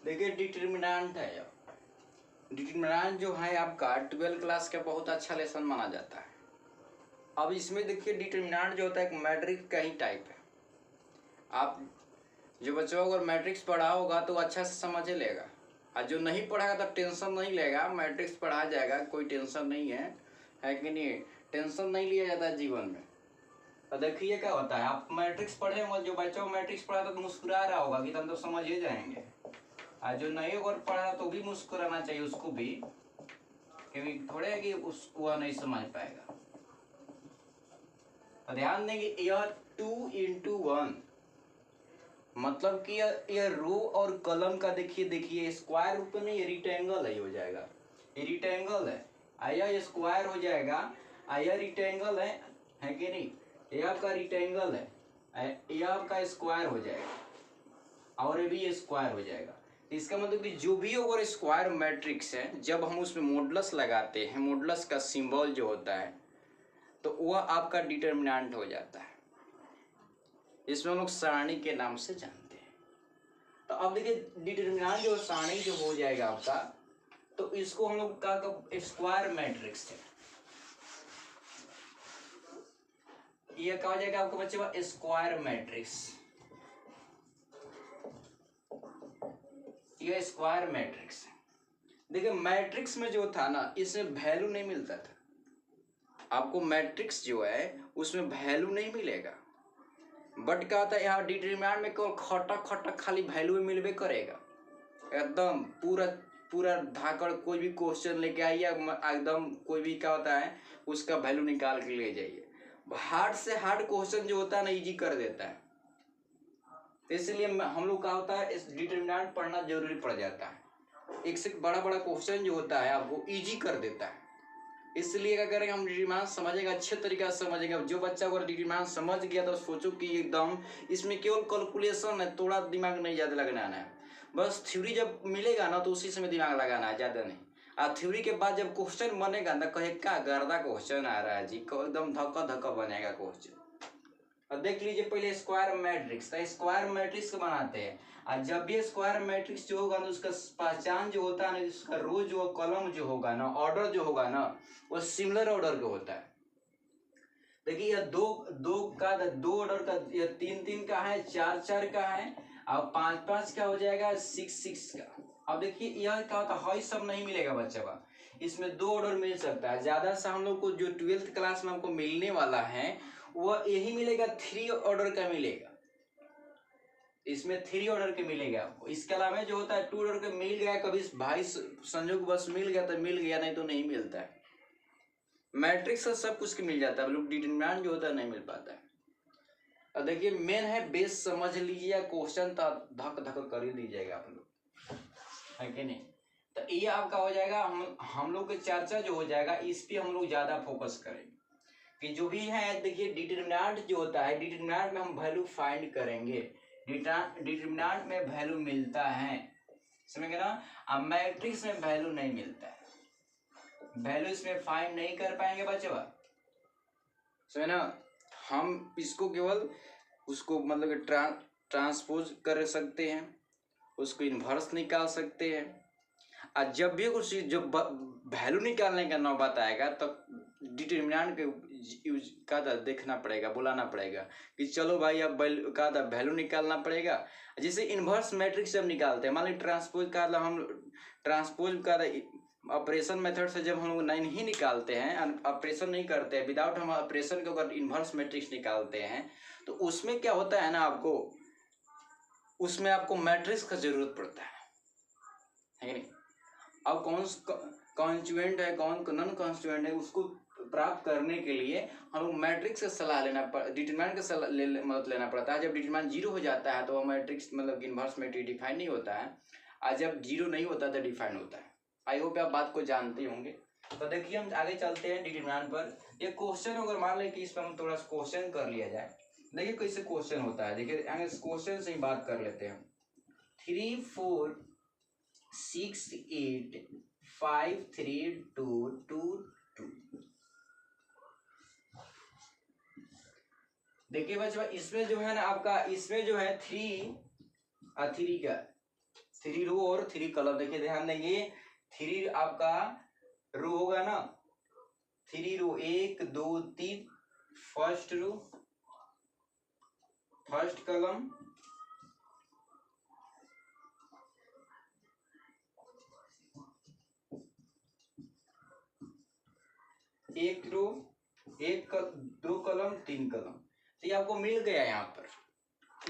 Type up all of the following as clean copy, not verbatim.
देखिए डिटर्मिनेंट है, डिटर्मिनेंट जो है आपका 12 क्लास का बहुत अच्छा लेसन माना जाता है। अब इसमें देखिए डिटर्मिनेंट जो होता है एक मैट्रिक्स का ही टाइप है। आप जो बच्चों अगर मैट्रिक्स पढ़ा होगा तो अच्छा से समझ ही लेगा, और जो नहीं पढ़ागा तो टेंशन नहीं लेगा। मैट्रिक्स पढ़ा जाएगा, कोई टेंशन नहीं है कि नहीं? टेंशन नहीं लिया जाता है जीवन में। तो देखिए क्या होता है, आप मैट्रिक्स पढ़े होंगे, जो बच्चों मैट्रिक्स पढ़ा तो मुस्कुरा रहा होगा कि तुम तो समझ ही जाएंगे, और जो नहीं अगर पढ़ा तो भी मुस्कुराना चाहिए उसको भी, क्योंकि थोड़े है कि वह नहीं समझ पाएगा। तो ध्यान देंगे, यह 2x1 मतलब कि यह रो और कलम का देखिए स्क्वायर रूप में नहीं, रिक्टेंगल है, हो जाएगा ये रिक्टेंगल है, यह स्क्वायर हो जाएगा, यह रिक्टेंगल है कि नहीं? यह आपका रिक्टेंगल है, यह आपका स्क्वायर हो जाएगा, और ये भी स्क्वायर हो जाएगा। इसका मतलब कि जो भी अगर स्क्वायर मैट्रिक्स है, जब हम उसमें मॉडुलस लगाते हैं, मॉडुलस का सिंबल जो होता है, तो वह आपका डिटर्मिनेंट हो जाता है। इसमें हम लोग सारणी के नाम से जानते हैं। तो अब देखिए डिटर्मिनेंट जो सारणी जो हो जाएगा आपका, तो इसको हम लोग का स्क्वायर मैट्रिक्स है, ये क्या हो जाएगा आपका बच्चे? Square matrix. ये स्क्वायर मैट्रिक्स है। देखिए मैट्रिक्स में जो था ना, इसमें वैल्यू नहीं मिलता था आपको। मैट्रिक्स जो है उसमें वैल्यू नहीं मिलेगा, बट क्या होता है यहाँ डिटर्मिनेंट में केवल खटक खाली वैल्यू मिलबे करेगा। एकदम पूरा धाकड़ कोई भी क्वेश्चन लेके आइए, एकदम कोई भी क्या होता है उसका वैल्यू निकाल के ले जाइए। हार्ड से हार्ड क्वेश्चन जो होता है ना, इजी कर देता है। इसलिए हम लोग का होता है इस डिटर्मिनेंट पढ़ना जरूरी पड़ जाता है। एक से बड़ा क्वेश्चन जो होता है आपको इजी कर देता है। इसलिए क्या करेंगे, हम डिटर्मिनेंट समझेंगे, अच्छे तरीके से समझेंगे। जो बच्चा अगर डिटर्मिनेंट समझ गया तो सोचो कि एकदम इसमें केवल कैलकुलेशन है, थोड़ा दिमाग नहीं ज़्यादा लगाना है। बस थ्योरी जब मिलेगा ना तो उसी समय दिमाग लगाना है, ज़्यादा नहीं। और थ्योरी के बाद जब क्वेश्चन बनेगा ना, कहे क्या गर्दा क्वेश्चन आ रहा है जी, एकदम धक्का बनेगा क्वेश्चन। अब देख लीजिए पहले स्क्वायर मैट्रिक्स, तो स्क्वायर मैट्रिक्स बनाते हैं, और जब भी स्क्वायर मैट्रिक्स जो होगा ना, उसका पहचान जो होता है ना, उसका रो जो कॉलम जो होगा ना, ऑर्डर जो होगा ना, वो सिमिलर ऑर्डर का होता है। देखिए यह दो ऑर्डर का, यह 3 का है, 4 का है, और 5 का हो जाएगा, 6 का। अब देखिए यह क्या होता है, सब नहीं मिलेगा बच्चा का, इसमें 2 ऑर्डर मिल सकता है। ज्यादा से हम लोग को जो 12th क्लास में हमको मिलने वाला है वह यही मिलेगा, 3 ऑर्डर का मिलेगा। इसमें 3 ऑर्डर के मिलेगा आपको। इसके अलावा जो होता है 2 ऑर्डर का मिल गया, कभी भाई संजोग बस मिल गया तो मिल गया, नहीं तो नहीं मिलता है। मैट्रिक्स से सब कुछ के मिल जाता है, लोग डिटर्मिनेंट जो होता है नहीं मिल पाता है। और देखिए मेन है बेस, समझ लीजिए क्वेश्चन तो धक कर ही दीजिएगा आप लोग, है कि नहीं? तो ये आपका हो जाएगा, हम लोग की चर्चा जो हो जाएगा इस पे हम लोग ज्यादा फोकस करेंगे कि जो भी है। देखिए डिटर्मिनेंट जो होता है, डिटर्मिनेंट में हम वैल्यू फाइंड करेंगे, डिटर्मिनेंट में वैल्यू मिलता है, समझ गए ना? अब मैट्रिक्स में वैल्यू नहीं मिलता है, वैल्यू इसमें फाइंड नहीं कर पाएंगे बच्चों, समझ ना? हम इसको केवल उसको मतलब ट्रांसपोज कर सकते हैं, उसको इन्वर्स निकाल सकते हैं। और जब भी कुछ जब वैल्यू निकालने का नौबत आएगा तो डिटर्मिनेंट के यूज का देखना पड़ेगा, बुलाना पड़ेगा कि चलो भाई अब का वैल्यू निकालना पड़ेगा। जैसे इन्वर्स मैट्रिक्स जब निकालते हैं, मान लीजिए ट्रांसपोज का हम ट्रांसपोज का ऑपरेशन मेथड से जब हम लोग नहीं निकालते हैं, ऑपरेशन नहीं करते हैं, विदाउट हम ऑपरेशन के अगर इन्वर्स मैट्रिक्स निकालते हैं, तो उसमें क्या होता है ना, आपको उसमें आपको मैट्रिक्स का जरूरत पड़ता है नहीं? अब कौन कॉन्स्टिट्यूएंट है, कौन नॉन कॉन्स्टिट्यूएंट है, उसको प्राप्त करने के लिए हम लोग मैट्रिक्स से सलाह डिटरमिनेंट का सलाह मदद लेना पड़ता है। जब डिटरमिनेंट 0 हो जाता है तो वह मैट्रिक्स मतलब इन्वर्स मैट्रिक्स डिफाइन नहीं होता है, और जब 0 नहीं होता तो डिफाइन होता है। आई होप आप बात को जानते होंगे। तो देखिए हम आगे चलते हैं डिटरमिनेंट पर। ये क्वेश्चन अगर मान लें कि इस पर हम थोड़ा क्वेश्चन कर लिया जाए, देखिए कैसे क्वेश्चन होता है। देखिए क्वेश्चन से ही बात कर लेते हैं। 3 4 6 8 5 3 2 2 2। देखिए बच्चों इसमें जो है ना आपका, इसमें जो है 3 का 3 रो और 3 कॉलम। देखिए ध्यान देंगे, 3 आपका रो होगा ना, 3 रो 1 2 3, फर्स्ट रो फर्स्ट कॉलम, एक रो दो कॉलम 3 कॉलम। तो ये आपको मिल गया यहाँ पर,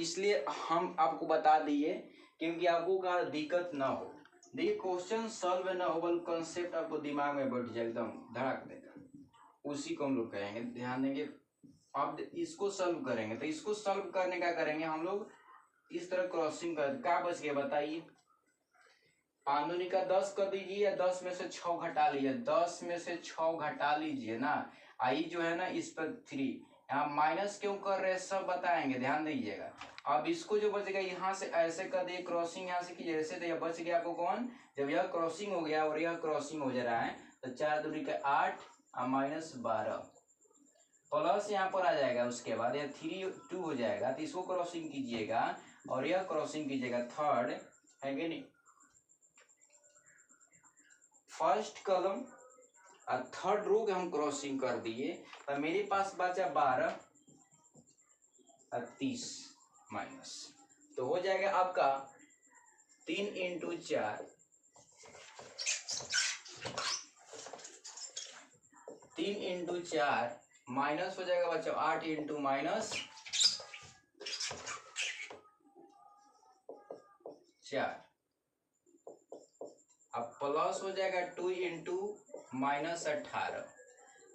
इसलिए हम आपको बता दिए क्योंकि आपको का दिक्कत ना हो। देखिए क्वेश्चन सॉल्व ना हो, बल्कि कॉन्सेप्ट आपको दिमाग में बैठ जाए, एकदम धड़क देगा, उसी को हम लोग कहेंगे। ध्यान देंगे, आप इसको सॉल्व करेंगे तो इसको सॉल्व करने का करेंगे हम लोग इस तरह क्रॉसिंग कर। क्या बच गया बताइए, 5 दूनी का 10 कर दीजिए, या 10 में से 6 घटा लीजिए, 10 में से 6 घटा लीजिए ना। आई जो है ना इस पर 3, यहाँ माइनस क्यों कर रहे हैं सब बताएंगे, ध्यान दीजिएगा। अब इसको जो बचेगा यहाँ से ऐसे कर दिए, क्रॉसिंग यहाँ से कीजिए ऐसे, तो यह बच गया आपको कौन, जब यह क्रॉसिंग हो गया और यह क्रॉसिंग हो जा रहा है तो 4 दूनी का 8 और माइनस 12 प्लस यहाँ पर आ जाएगा, उसके बाद यह 3 2 हो जाएगा, तो इसको क्रॉसिंग कीजिएगा और यह क्रॉसिंग कीजिएगा, थर्ड है कि नहीं, फर्स्ट कॉलम और थर्ड रो के हम क्रॉसिंग कर दिए, तो मेरे पास बचा 12 और 30 माइनस, तो हो जाएगा आपका 3 इंटू 4, 3 इंटू 4 माइनस हो जाएगा बच्चों 8 इंटू माइनस 4, अब प्लस हो जाएगा 2 इंटू माइनस 18,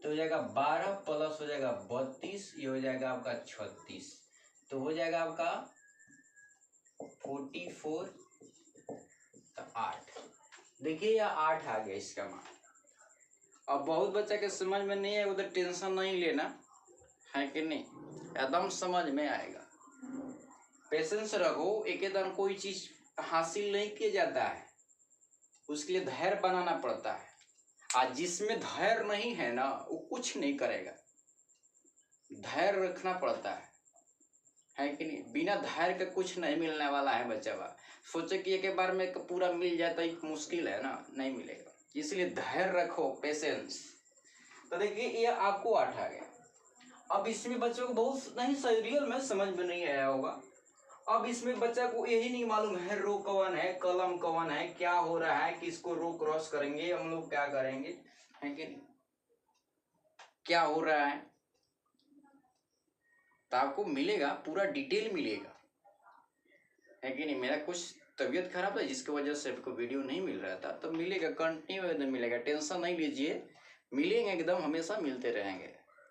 तो हो जाएगा 12 प्लस हो जाएगा 32, ये हो जाएगा आपका 36, तो हो जाएगा आपका 44, तो 8। देखिए यह 8 आ गया इसका मान। अब बहुत बच्चा के समझ में नहीं है, उधर टेंशन नहीं लेना है कि नहीं, एकदम समझ में आएगा। पेशेंस रखो, एकदम कोई चीज हासिल नहीं किया जाता है, उसके लिए धैर्य बनाना पड़ता है। आज जिसमें धैर्य नहीं है ना वो कुछ नहीं करेगा, धैर्य रखना पड़ता है कि नहीं। बिना धैर्य के कुछ नहीं मिलने वाला है बच्चा। सोचे कि एक बार में पूरा मिल जाता है, मुश्किल है ना, नहीं मिलेगा, इसलिए धैर्य रखो, पेशेंस। तो देखिए ये आपको 8 आ गया। अब इसमें बच्चों को बहुत नहीं रियल में समझ में नहीं आया होगा। अब इसमें बच्चा को यही नहीं मालूम है रो कौन है, कॉलम कौन है, क्या हो रहा है, किसको रो क्रॉस करेंगे हम लोग, क्या करेंगे, है कि नहीं, क्या हो रहा है, तो आपको मिलेगा, पूरा डिटेल मिलेगा, है कि नहीं। मेरा कुछ तबीयत खराब था जिसकी वजह से आपको वीडियो नहीं मिल रहा था, तो मिलेगा, कंटिन्यू एकदम मिलेगा, टेंशन नहीं लीजिए, मिलेंगे एकदम, हमेशा मिलते रहेंगे।